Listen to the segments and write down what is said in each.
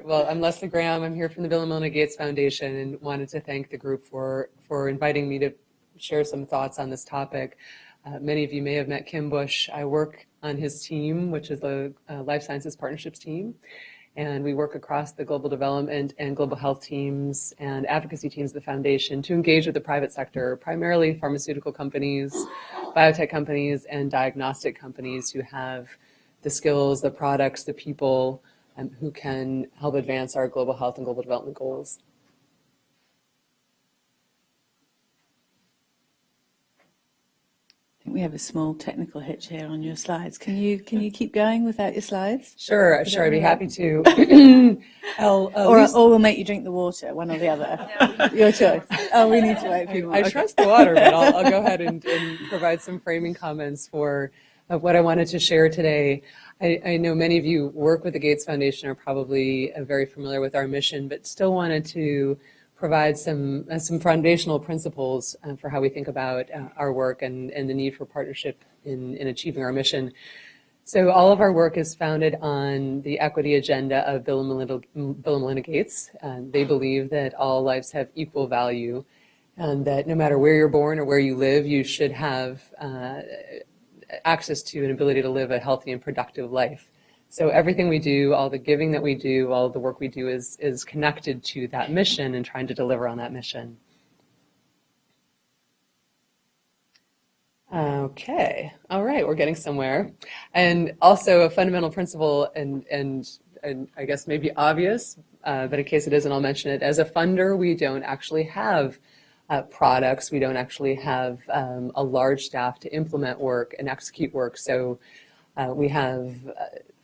Well, I'm Lesley Graham. I'm here from the Bill and Melinda Gates Foundation and wanted to thank the group for inviting me to share some thoughts on this topic. Many of you may have met Kim Bush. I work on his team, which is the Life Sciences Partnerships team. And we work across the global development and global health teams and advocacy teams of the foundation to engage with the private sector, primarily pharmaceutical companies, biotech companies, and diagnostic companies who have the skills, the products, the people who can help advance our global health and global development goals. I think we have a small technical hitch here on your slides. Can you keep going without your slides? Sure, I'd be happy to. Or we'll make you drink the water, one or the other. Your choice. Oh, we need to wait for you. I trust the water, but I'll go ahead and provide some framing comments for what I wanted to share today. I know many of you work with the Gates Foundation, are probably very familiar with our mission, but still wanted to provide some foundational principles for how we think about our work and the need for partnership in achieving our mission. So all of our work is founded on the equity agenda of Bill and Melinda Gates. They believe that all lives have equal value and that no matter where you're born or where you live, you should have access to an ability to live a healthy and productive life. So everything we do, all the giving that we do, all the work we do is connected to that mission and trying to deliver on that mission. Okay, all right, we're getting somewhere. And also a fundamental principle, and I guess maybe obvious, but in case it isn't, I'll mention it. As a funder, we don't actually have products. We don't actually have a large staff to implement work and execute work. So we have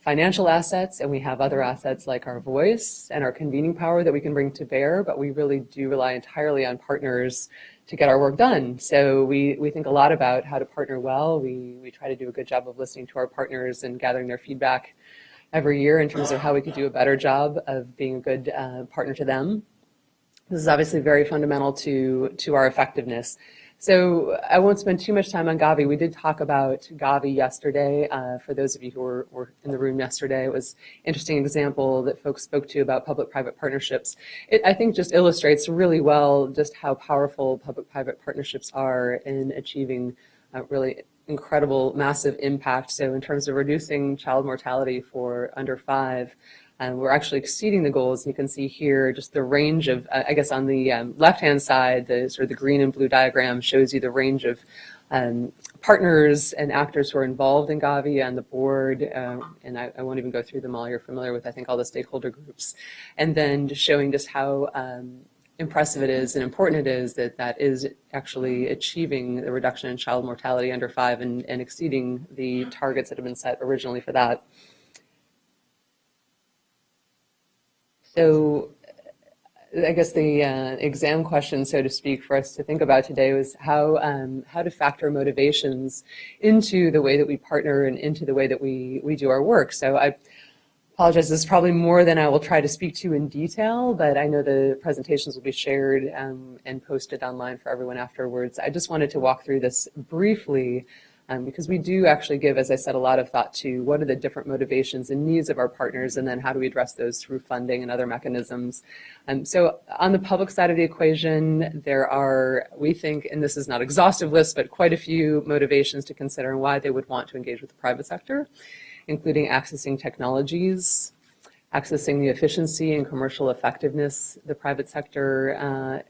financial assets, and we have other assets like our voice and our convening power that we can bring to bear, but we really do rely entirely on partners to get our work done. So we think a lot about how to partner well. We try to do a good job of listening to our partners and gathering their feedback every year in terms of how we could do a better job of being a good partner to them. This is obviously very fundamental to our effectiveness. So I won't spend too much time on Gavi. We did talk about Gavi yesterday. For those of you who were in the room yesterday, it was an interesting example that folks spoke to about public-private partnerships. It, I think, just illustrates really well just how powerful public-private partnerships are in achieving really incredible, massive impact. So in terms of reducing child mortality for under 5, we're actually exceeding the goals. You can see here just the range of, I guess on the left-hand side, the sort of the green and blue diagram shows you the range of partners and actors who are involved in Gavi and the board, and I won't even go through them all. You're familiar with, I think, all the stakeholder groups. And then just showing just how impressive it is and important it is that is actually achieving the reduction in child mortality under 5 and exceeding the targets that have been set originally for that. So I guess the exam question, so to speak, for us to think about today was how to factor motivations into the way that we partner and into the way that we do our work. So I apologize, this is probably more than I will try to speak to in detail, but I know the presentations will be shared and posted online for everyone afterwards. I just wanted to walk through this briefly because we do actually give, as I said, a lot of thought to what are the different motivations and needs of our partners, and then how do we address those through funding and other mechanisms. So on the public side of the equation, there are, we think, and this is not exhaustive list, but quite a few motivations to consider and why they would want to engage with the private sector, including accessing technologies, accessing the efficiency and commercial effectiveness the private sector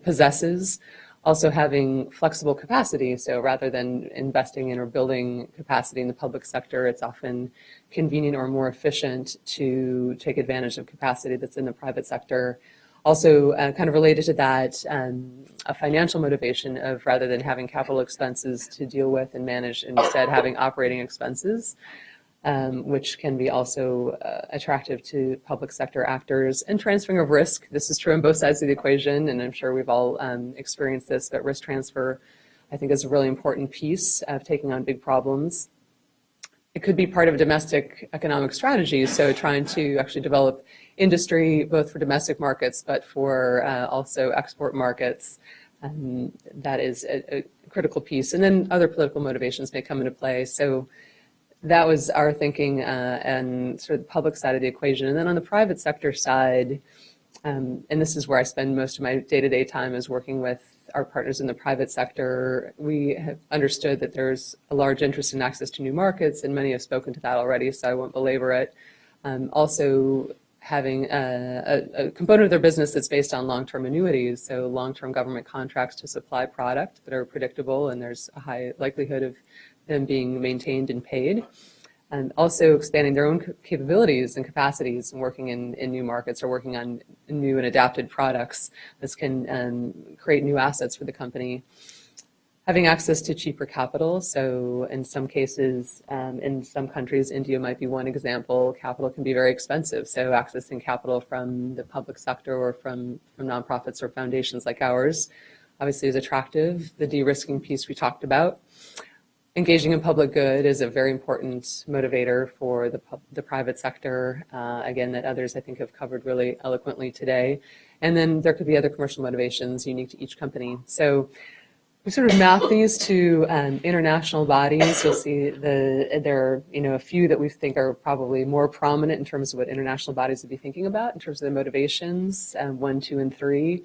possesses, also having flexible capacity. So rather than investing in or building capacity in the public sector, it's often convenient or more efficient to take advantage of capacity that's in the private sector. Also, kind of related to that, a financial motivation of rather than having capital expenses to deal with and manage, instead having operating expenses, which can be also attractive to public sector actors, and transferring of risk. This is true on both sides of the equation, and I'm sure we've all experienced this, but risk transfer, I think, is a really important piece of taking on big problems. It could be part of a domestic economic strategy, so trying to actually develop industry both for domestic markets, but for also export markets. That is a critical piece. And then other political motivations may come into play. So that was our thinking and sort of the public side of the equation. And then on the private sector side, and this is where I spend most of my day-to-day time, is working with our partners in the private sector. We have understood that there's a large interest in access to new markets, and many have spoken to that already, so I won't belabor it. Also, having a component of their business that's based on long-term annuities, so long-term government contracts to supply product that are predictable, and there's a high likelihood of them being maintained and paid. And also expanding their own capabilities and capacities and working in new markets or working on new and adapted products. This can create new assets for the company. Having access to cheaper capital. So in some cases, in some countries, India might be one example, capital can be very expensive. So accessing capital from the public sector or from nonprofits or foundations like ours obviously is attractive. The de-risking piece we talked about. Engaging in public good is a very important motivator for the private sector, again, that others I think have covered really eloquently today. And then there could be other commercial motivations unique to each company. So we sort of map these to international bodies. You'll see there are a few that we think are probably more prominent in terms of what international bodies would be thinking about in terms of the motivations, 1, 2, and 3.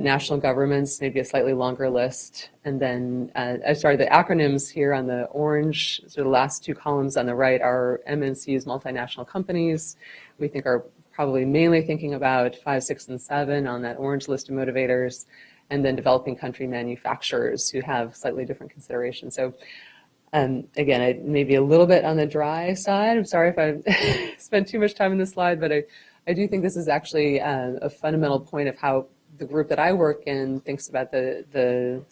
National governments, maybe a slightly longer list. And then, the acronyms here on the orange, so the last 2 columns on the right are MNCs, multinational companies. We think are probably mainly thinking about 5, 6, and 7 on that orange list of motivators, and then developing country manufacturers who have slightly different considerations. So again, maybe a little bit on the dry side. I'm sorry if I spent too much time in this slide, but I do think this is actually a fundamental point of how the group that I work in thinks about the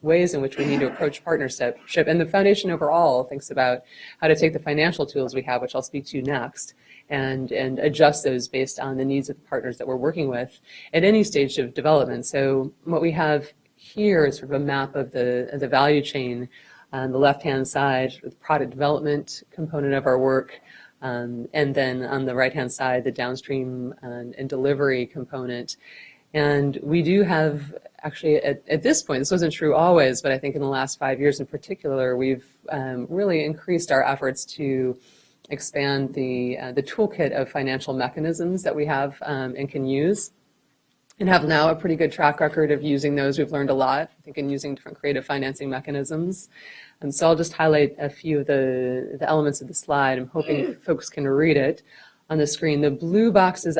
ways in which we need to approach partnership, and the foundation overall thinks about how to take the financial tools we have, which I'll speak to next, and adjust those based on the needs of the partners that we're working with at any stage of development. So what we have here is sort of a map of the value chain. On the left-hand side, the product development component of our work, and then on the right-hand side, the downstream and delivery component. And we do have, actually, at this point, this wasn't true always, but I think in the last 5 years in particular, we've really increased our efforts to expand the toolkit of financial mechanisms that we have and can use, and have now a pretty good track record of using those. We've learned a lot, I think, in using different creative financing mechanisms. And so I'll just highlight a few of the elements of the slide. I'm hoping folks can read it on the screen. The blue boxes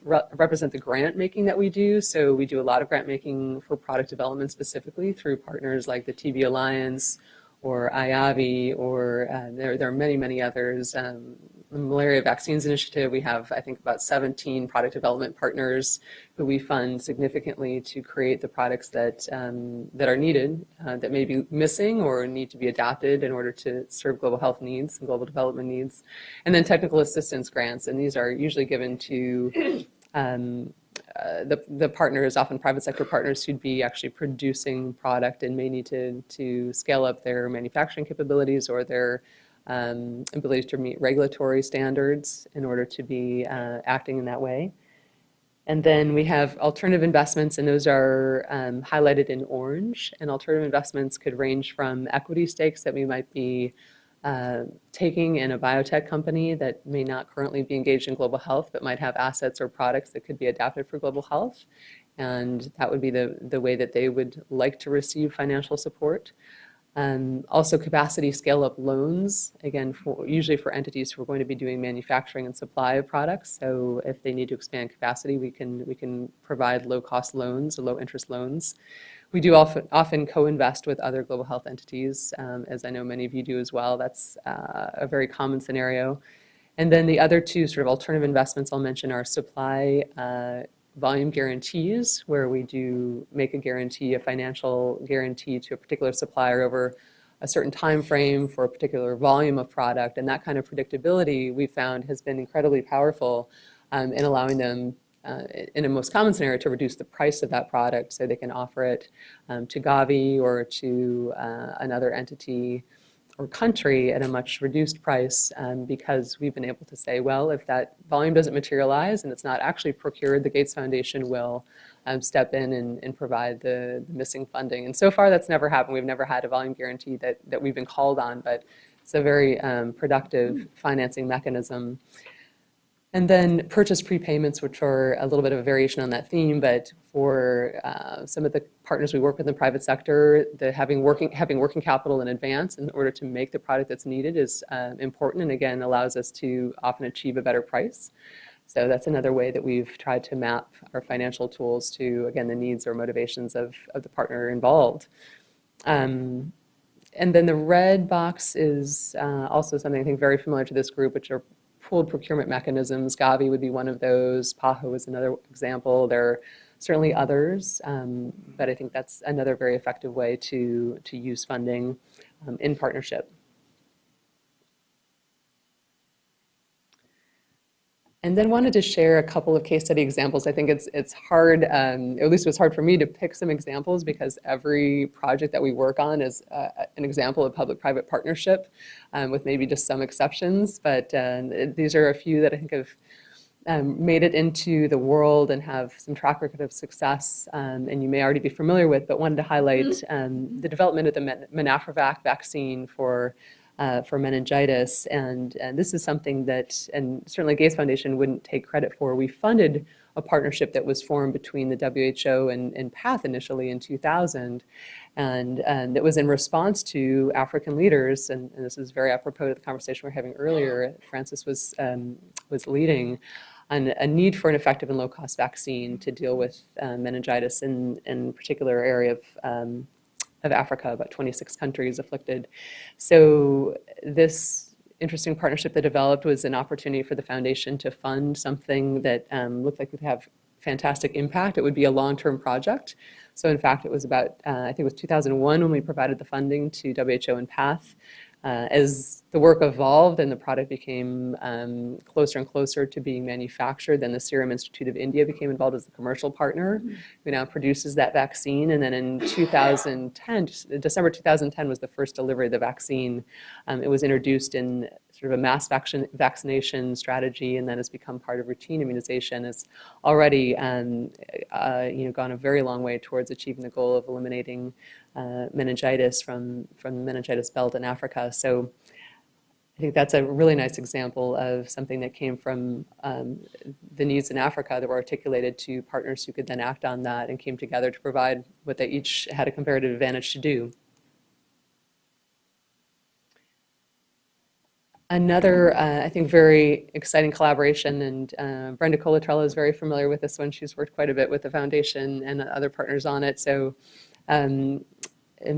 represent the grant making that we do. So we do a lot of grant making for product development specifically through partners like the TB Alliance or IAVI, or there are many, many others. The Malaria Vaccines Initiative, we have, I think, about 17 product development partners who we fund significantly to create the products that are needed, that may be missing or need to be adapted in order to serve global health needs and global development needs. And then technical assistance grants, and these are usually given to the partners, often private sector partners, who'd be actually producing product and may need to scale up their manufacturing capabilities or their ability to meet regulatory standards in order to be acting in that way. And then we have alternative investments, and those are highlighted in orange. And alternative investments could range from equity stakes that we might be taking in a biotech company that may not currently be engaged in global health, but might have assets or products that could be adapted for global health. And that would be the way that they would like to receive financial support. Also capacity scale-up loans, again, usually for entities who are going to be doing manufacturing and supply of products. So if they need to expand capacity, we can provide low-cost loans or low-interest loans. We do often co-invest with other global health entities, as I know many of you do as well. That's a very common scenario. And then the other two sort of alternative investments I'll mention are supply volume guarantees, where we do make a guarantee, a financial guarantee to a particular supplier over a certain time frame for a particular volume of product. And that kind of predictability we found has been incredibly powerful in allowing them, in a most common scenario, to reduce the price of that product so they can offer it to Gavi or to another entity or country at a much reduced price, because we've been able to say, well, if that volume doesn't materialize and it's not actually procured, the Gates Foundation will step in and provide the missing funding. And so far that's never happened. We've never had a volume guarantee that we've been called on, but it's a very productive financing mechanism. And then purchase prepayments, which are a little bit of a variation on that theme, but for some of the partners we work with in the private sector, having working capital in advance in order to make the product that's needed is important, and again allows us to often achieve a better price. So that's another way that we've tried to map our financial tools to, again, the needs or motivations of the partner involved. And then the red box is also something I think very familiar to this group, which are pooled procurement mechanisms. Gavi would be one of those. PAHO is another example. There are certainly others, but I think that's another very effective way to use funding in partnership. And then wanted to share a couple of case study examples. I think it's hard, at least it was hard for me to pick some examples because every project that we work on is an example of public-private partnership, with maybe just some exceptions. But these are a few that I think have made it into the world and have some track record of success, and you may already be familiar with, but wanted to highlight the development of the Menafrovac vaccine for meningitis, and this is something that, and certainly Gates Foundation wouldn't take credit for. We funded a partnership that was formed between the WHO and PATH initially in 2000, and it was in response to African leaders, and this is very apropos to the conversation we were having earlier. Francis was leading on a need for an effective and low-cost vaccine to deal with meningitis in particular area of Africa, about 26 countries afflicted. So this interesting partnership that developed was an opportunity for the foundation to fund something that looked like it would have fantastic impact. It would be a long-term project. So in fact, it was about, I think it was 2001 when we provided the funding to WHO and PATH. As the work evolved and the product became closer and closer to being manufactured, then the Serum Institute of India became involved as the commercial partner, who now produces that vaccine. And then in 2010, December 2010 was the first delivery of the vaccine. It was introduced in sort of a mass vaccination strategy, and then has become part of routine immunization. It's already gone a very long way towards achieving the goal of eliminating meningitis from the meningitis belt in Africa. So I think that's a really nice example of something that came from the needs in Africa that were articulated to partners who could then act on that and came together to provide what they each had a comparative advantage to do. Another, I think, very exciting collaboration, and Brenda Colatrella is very familiar with this one. She's worked quite a bit with the foundation and other partners on it. So and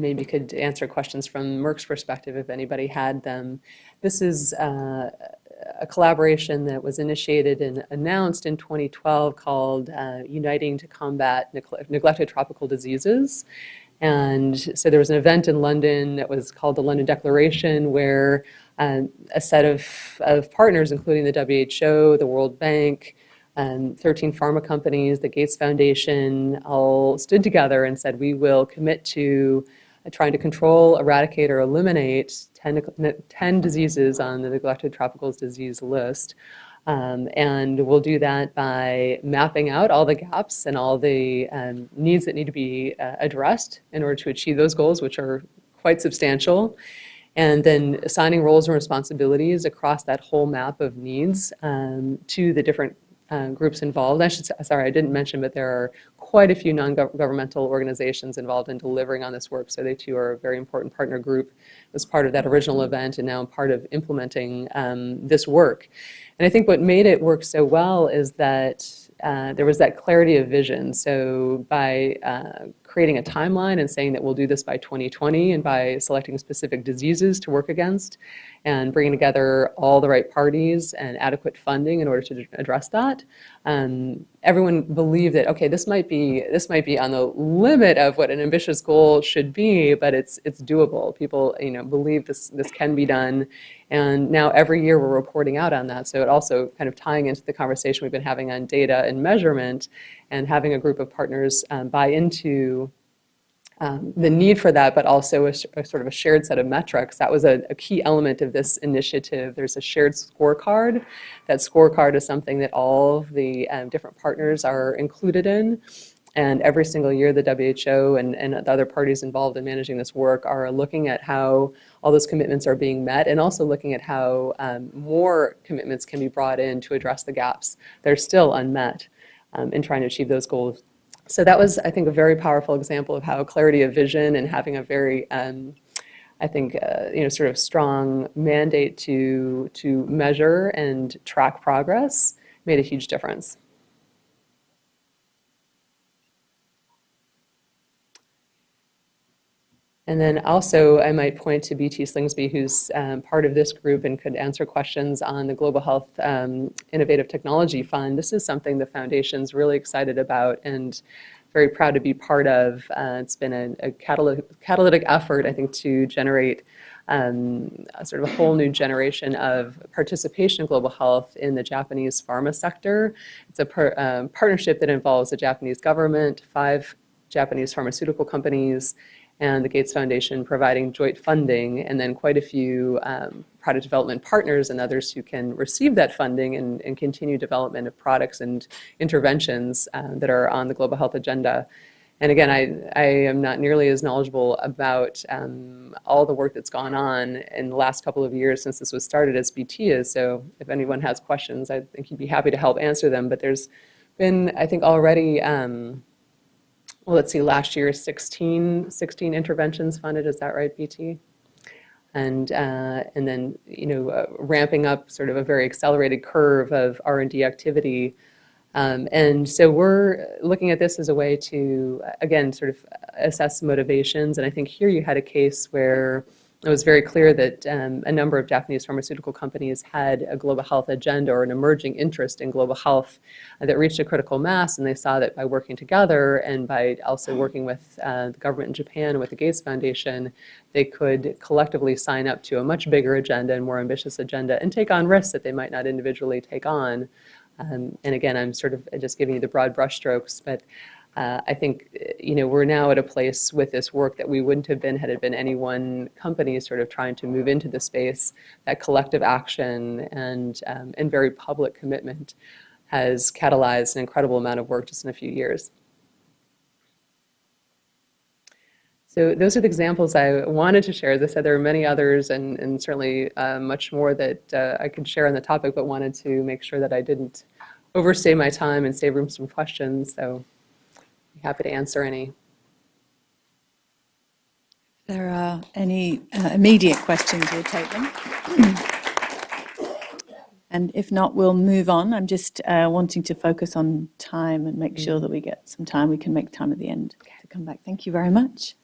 maybe could answer questions from Merck's perspective if anybody had them. This is a collaboration that was initiated and announced in 2012 called Uniting to Combat Neglected Tropical Diseases. And so there was an event in London that was called the London Declaration, where a set of partners, including the WHO, the World Bank, 13 pharma companies, the Gates Foundation, all stood together and said, we will commit to trying to control, eradicate, or eliminate 10 diseases on the neglected tropical disease list. And we'll do that by mapping out all the gaps and all the needs that need to be addressed in order to achieve those goals, which are quite substantial. And then assigning roles and responsibilities across that whole map of needs to the different groups involved. I didn't mention, but there are quite a few non-governmental organizations involved in delivering on this work. So they too are a very important partner group as part of that original event and now part of implementing this work. And I think what made it work so well is that there was that clarity of vision. So by creating a timeline and saying that we'll do this by 2020, and by selecting specific diseases to work against and bringing together all the right parties and adequate funding in order to address that, everyone believed that, okay, this might be on the limit of what an ambitious goal should be, but it's doable. People believe this can be done. And now every year we're reporting out on that. So it also kind of tying into the conversation we've been having on data and measurement, and having a group of partners buy into the need for that, but also a sort of a shared set of metrics. That was a key element of this initiative. There's a shared scorecard. That scorecard is something that all of the different partners are included in. And every single year, the WHO and the other parties involved in managing this work are looking at how all those commitments are being met, and also looking at how more commitments can be brought in to address the gaps that are still unmet in trying to achieve those goals. So that was, I think, a very powerful example of how clarity of vision and having a very, I think, sort of strong mandate to measure and track progress made a huge difference. And then also I might point to BT Slingsby, who's part of this group and could answer questions on the Global Health Innovative Technology Fund. This is something the Foundation's really excited about and very proud to be part of. It's been a catalytic effort, I think, to generate sort of a whole new generation of participation in global health in the Japanese pharma sector. It's a partnership that involves the Japanese government, 5 Japanese pharmaceutical companies, and the Gates Foundation providing joint funding, and then quite a few product development partners and others who can receive that funding and continue development of products and interventions that are on the global health agenda. And again, I am not nearly as knowledgeable about all the work that's gone on in the last couple of years since this was started as BT is, so if anyone has questions, I think he'd be happy to help answer them. But there's been, I think, already well, let's see, last year 16 interventions funded, is that right, BT? And then, ramping up sort of a very accelerated curve of R&D activity. And so we're looking at this as a way to, again, sort of assess motivations. And I think here you had a case where it was very clear that a number of Japanese pharmaceutical companies had a global health agenda or an emerging interest in global health that reached a critical mass, and they saw that by working together and by also working with the government in Japan and with the Gates Foundation, they could collectively sign up to a much bigger agenda and more ambitious agenda and take on risks that they might not individually take on. And again, I'm sort of just giving you the broad brushstrokes, but I think, we're now at a place with this work that we wouldn't have been had it been any one company sort of trying to move into the space. That collective action and very public commitment has catalyzed an incredible amount of work just in a few years. So those are the examples I wanted to share. As I said, there are many others and certainly much more that I could share on the topic, but wanted to make sure that I didn't overstay my time and save room for some questions. So happy to answer any. If there are any immediate questions, we'll take them. And if not, we'll move on. I'm just wanting to focus on time and make sure that we get some time. We can make time at the end to come back. Thank you very much.